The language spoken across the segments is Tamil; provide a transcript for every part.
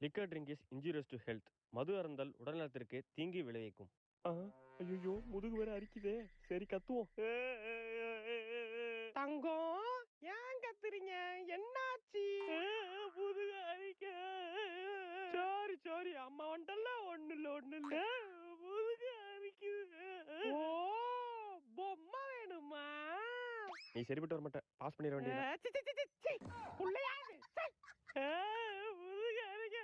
Liquor drink is injurious to health. மது அருந்தல் உடல்நலத்திற்கு தீங்கு விளைவிக்கும். ஐயோ, முதுகு வேற அரிக்குதே. சரி கத்துவோம். தங்கம், ஏன் கத்துறீங்க? என்னாச்சு? முதுகு அரிக்க. சாரி சாரி, அம்மா வந்துட்டல. ஒண்ணு இல்ல முதுகு அரிக்குது. ஓ, பொம்மை வேணுமா? நீ சரிப்பட்டு வர மாட்ட. பாஸ் பண்ணிட வேண்டியது. C, C, C, C, C. புள்ளையா இது? சை. முதுகு அரிக்க.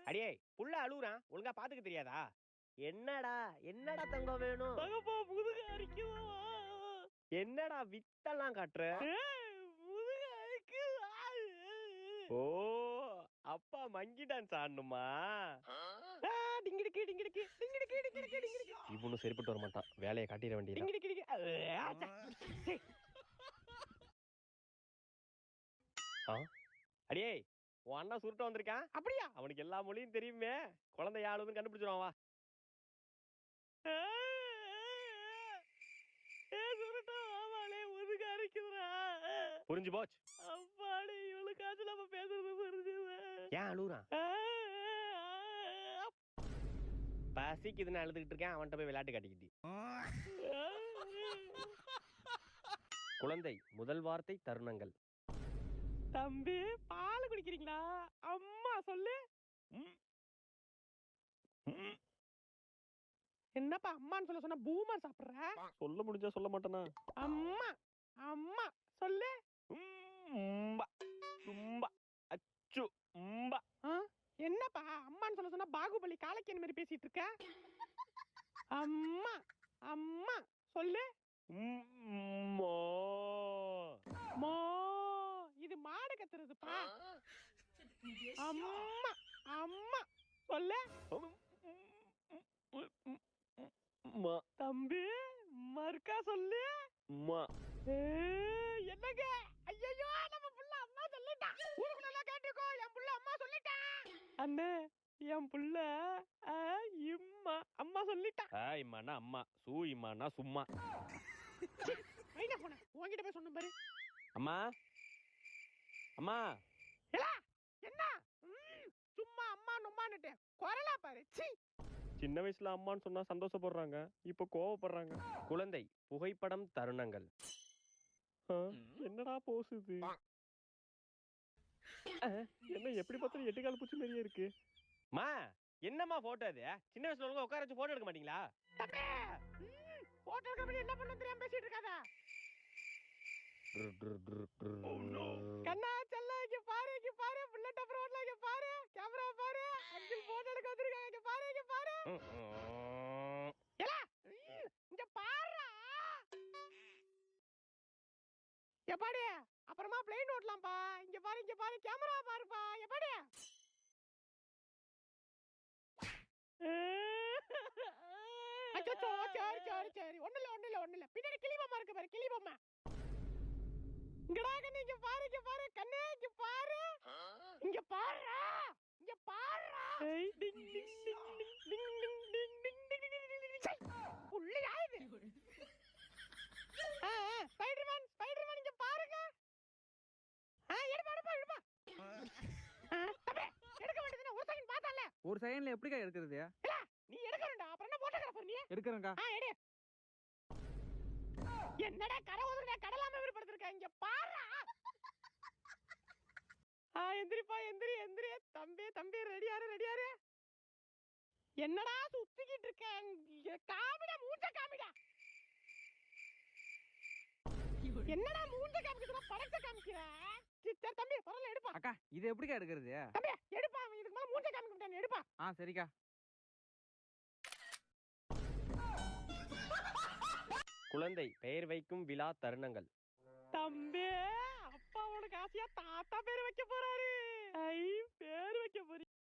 அடியே புள்ள அழுகுறான், ஒழுங்கா பாத்துக்க தெரியாதா? என்னடா என்னடா தங்கம் வேணும்? தகப்பா, முதுகு அரிக்குதா? என்னடா வித்தெல்லாம் காட்டுற? முதுகு அரிக்குது. ஓ, அப்பா மங்கி டான்ஸ் ஆடணுமா? டிங்கிடிக்கு, டிங்கிடிக்கு, டிங்கிடிக்கு, டிங்கிடிக்கு, டிங்கிடிக்கு. இவனும் சரிப்பட்டு வர மாட்டான். வேலையை காட்டிட வேண்டியது. டிங்கிடிக்கு, டிங்கிடிக்கு. சை. அடியே, உன் அண்ணா சுருட்ட வந்திருக்கான். அப்படியா? அவனுக்கு எல்லா மொழியும் தெரியுமே. குழந்தை யாழுன்னு கண்டுபிடிச்சிருவான். வா. முதுகு அரிக்குதுடா. புரிஞ்சு போச்சு. அப்பாடி, இவளுக்காச்சும் நம்ம பேசுறது புரிஞ்சுது. ஏன் அழுகுறான்? பசிக்குதுன்னு அழுதுகிட்டு இருக்கேன். அவன்கிட்ட போய் விளையாட்டு காட்டிக்கிட்டு. குழந்தை முதல் வார்த்தை தருணங்கள். தம்பி, பால் குடிக்கிறீங்களா? அம்மா சொல்லு. என்னப்பா அம்மான்னு சொல்ல சொன்னா பூமர் சாப்பிடுற? சொல்ல முடிஞ்சா சொல்ல மாட்டேனா? அம்மா, அம்மா சொல்லு. அச்சு. என்னப்பா அம்மான்னு சொல்ல சொன்னா பாகுபலி காலக்கேன் மாதிரி பேசிட்டு இருக்க? அம்மா, அம்மா சொல்லு. மோ, இது மாடு கத்துறதுப்பா. அம்மா, அம்மா சொல்லு. தம்பி, மறுக்கா சொல்லு. என்னங்க? ஐயோ, நம்ம புள்ள அம்மா சொல்லிட்டான். ஊருக்குள்ள கேட்டுக்கோ, என் புள்ள அம்மா சொல்லிட்டான். அண்ணே, என் புள்ள இம்மா அம்மா சொல்லிட்டான். இம்மானா அம்மா, சூ இம்மானா சும்மா. ஐயா போன உன்கிட்ட போய் சொன்ன பாரு. அம்மா, அம்மா. என்ன சும்மா அம்மா நொம்மான்னுட்டு குரலா பாரு. சீ. சின்ன வயசுல அம்மான்னு சொன்னா சந்தோஷப்படுறாங்க, இப்ப கோவப்படுறாங்க. குழந்தை புகைப்படம் தருணங்கள். என்னடா போசுது? என்ன எப்படி பார்த்தாலும் 8 கால் பூச்சி மாதிரியே இருக்கு. மா, என்னம்மா போட்டோ இது? சின்ன வயசுல ஒழுங்கா உட்கார வச்சு போட்டோ எடுக்க மாட்டீங்களா? போட்டோ எடுக்க என்ன பண்ண தெரியாம பேசிட்டு இருக்காத. கண்ணா செல்ல, இங்க பாரு, இங்க பாரு. புல்லட் அப்புறம் ஓடல, இங்க பாரு. கேமரா பாரு. அங்கிள் போட்டோ எடுக்க வந்திருக்காங்க. இங்க பாரு, இங்க பாரு. இங்க பாருடா. எப்பாடி அப்புறமா பிளைன் ஓட்டலாம்ப்பா. இங்க பாரு, இங்க பாரு. கேமரா பாருப்பா. எப்பாடி அச்சோ, சரி சரி சரி. ஒண்ணு இல்ல. பின்னாடி கிளி பொம்மை இருக்கு பாரு, கிளி பொம்மை. இங்கடா கண்ணு, இங்க பாரு, இங்க பாரு. கண்ணே, இங்க பாரு. இங்க பாருடா. இங்க பாருடா. டிங் டிங் டிங் டிங் டிங் டிங் டிங் டிங் டிங். சை. புள்ளையா இது? ஸ்பைடர்மேன், ஸ்பைடர்மேன் இங்க பாருங்க. எடுப்பா. தம்பி, எடுக்க வேண்டியதுனா ஒரு செகண்ட் பார்த்தால. ஒரு செகண்ட்ல எப்படிக்கா எடுக்கிறது? இல்ல, நீ எடுக்கறடா. அப்புறம் என்ன போட்டோகிராஃபர் நீ? எடுக்கறேன்க்கா. எடு. என்னடா கரை ஒதுங்கடா, கடலாம விருப்பப்படுத்திருக்க. இங்க பாருடா. எந்திரிப்பா, எந்திரி. தம்பி ரெடியாரு. என்னடா சுத்திக்கிட்டு இருக்க? காமிடா, மூஞ்ச காமிடா. என்னடா மூஞ்ச காமிக்கிறதுல படத்தை காமிக்கிற? தம்பி பரவாயில்ல, எடுப்பா. அக்கா, இது எப்படிக்கா எடுக்கிறது? தம்பி எடுப்பா. இதுக்கு மேல மூஞ்ச காமிக்க மாட்டானே, எடுப்பா. சரிக்கா. குழந்தை பெயர் வைக்கும் விழா தருணங்கள். தம்பி, அப்பா உனக்கு ஆசையா தாத்தா பேர் வைக்க போறாரு. பேர் வைக்க போறீங்க.